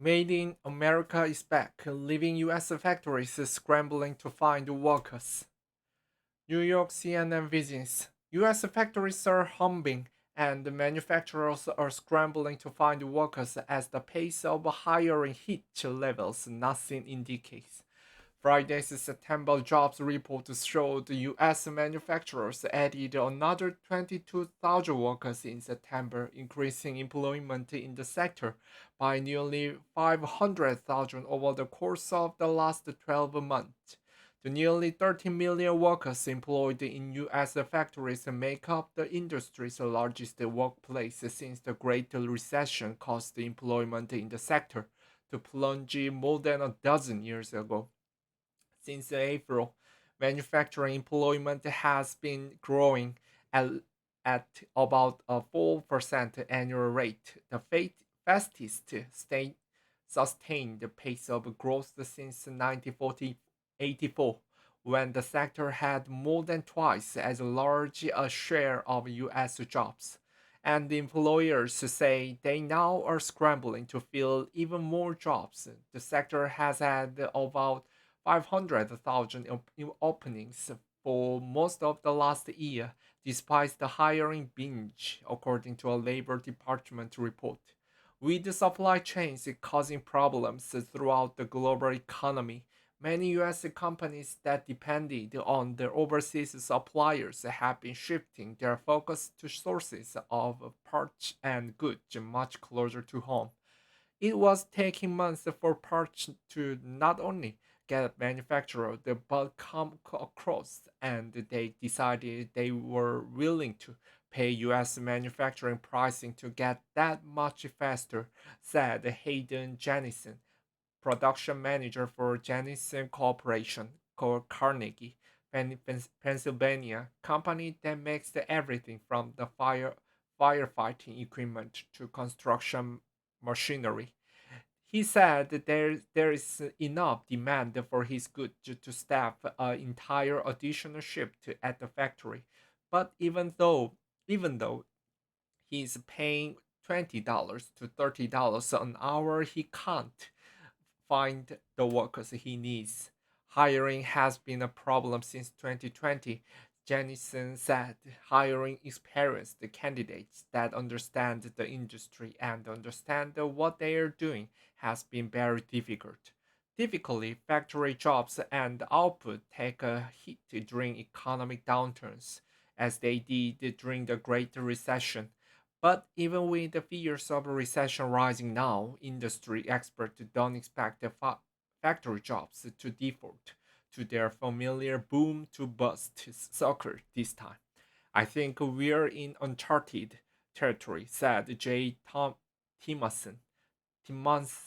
Made in America is back, leaving US factories scrambling to find workers. New York CNN visits. US factories are humming, and manufacturers are scrambling to find workers as the pace of hiring hit levels not seen in decades. Friday's September jobs report showed US manufacturers added another 22,000 workers in September, increasing employment in the sector by nearly 500,000 over the course of the last 12 months. The nearly 30 million workers employed in US factories make up the industry's largest workplace since the Great Recession caused employment in the sector to plunge more than a dozen years ago. Since April, manufacturing employment has been growing at, at about a 4% annual rate, the fastest sustained pace of growth since 1984, when the sector had more than twice as large a share of US jobs. And employers say they now are scrambling to fill even more jobs. The sector has had about 500,000 openings for most of the last year, despite the hiring binge, according to a Labor Department report. With the supply chains causing problems throughout the global economy, many US companies that depended on their overseas suppliers have been shifting their focus to sources of parts and goods much closer to home. It was taking months for parts to not only get manufactured but come across, and they decided they were willing to pay US manufacturing pricing to get that much faster, said Hayden Jennison, production manager for Jennison Corporation, Carnegie, Pennsylvania, company that makes everything from the firefighting equipment to construction machinery. He said that there is enough demand for his goods to staff an entire additional shift at the factory. But even though he's paying $20 to $30 an hour, he can't find the workers he needs. Hiring has been a problem since 2020. Jennison said hiring experienced candidates that understand the industry and understand what they are doing has been very difficult. Typically, factory jobs and output take a hit during economic downturns, as they did during the Great Recession. But even with the fears of a recession rising now, industry experts don't expect the factory jobs to default to their familiar boom to bust sucker this time. I think we're in uncharted territory, said J. Timonson, Timmons,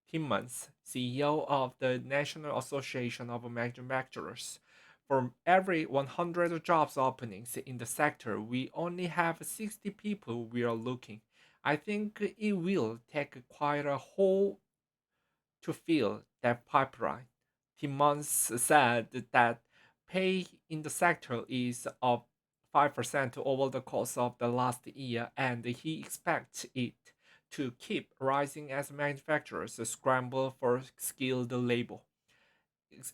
Timmons, CEO of the National Association of Manufacturers. For every 100 jobs openings in the sector, we only have 60 people we are looking. I think it will take quite a whole to fill that pipeline. Timmons said that pay in the sector is up 5% over the course of the last year, and he expects it to keep rising as manufacturers scramble for skilled labor.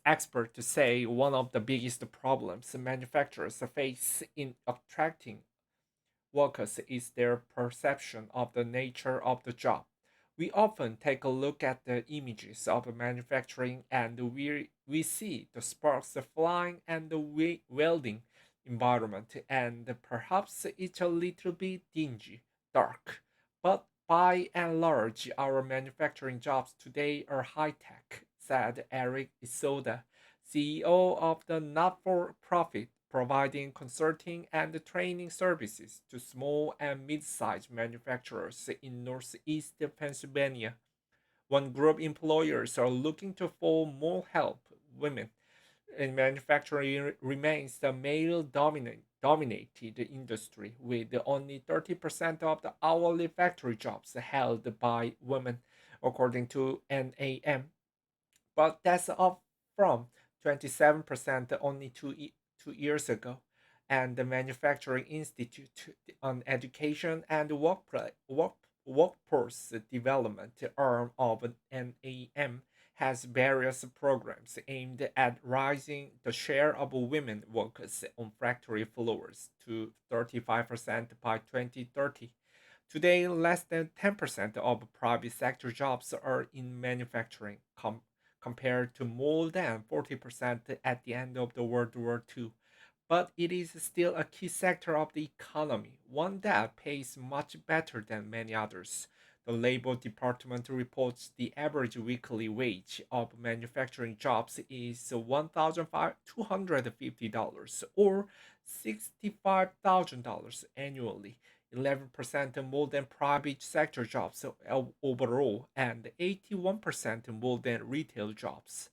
Experts say one of the biggest problems manufacturers face in attracting workers is their perception of the nature of the job. We often take a look at the images of manufacturing and we see the sparks flying and the welding environment, and perhaps it's a little bit dingy, dark. But by and large, our manufacturing jobs today are high tech, said Eric Isoda, CEO of the not for profit providing consulting and training services to small and mid-sized manufacturers in northeast Pennsylvania. One group employers are looking to for more help. Women in manufacturing remains the male dominated industry, with only 30% of the hourly factory jobs held by women, according to NAM. But that's up from 27% only 2 years ago. And the Manufacturing Institute on Education and workforce development arm of NAM has various programs aimed at raising the share of women workers on factory floors to 35% by 2030. Today, less than 10% of private sector jobs are in manufacturing, compared to more than 40% at the end of the World War II. But it is still a key sector of the economy, one that pays much better than many others. The Labor Department reports the average weekly wage of manufacturing jobs is $1,250 or $65,000 annually, 11% more than private sector jobs overall, and 81% more than retail jobs.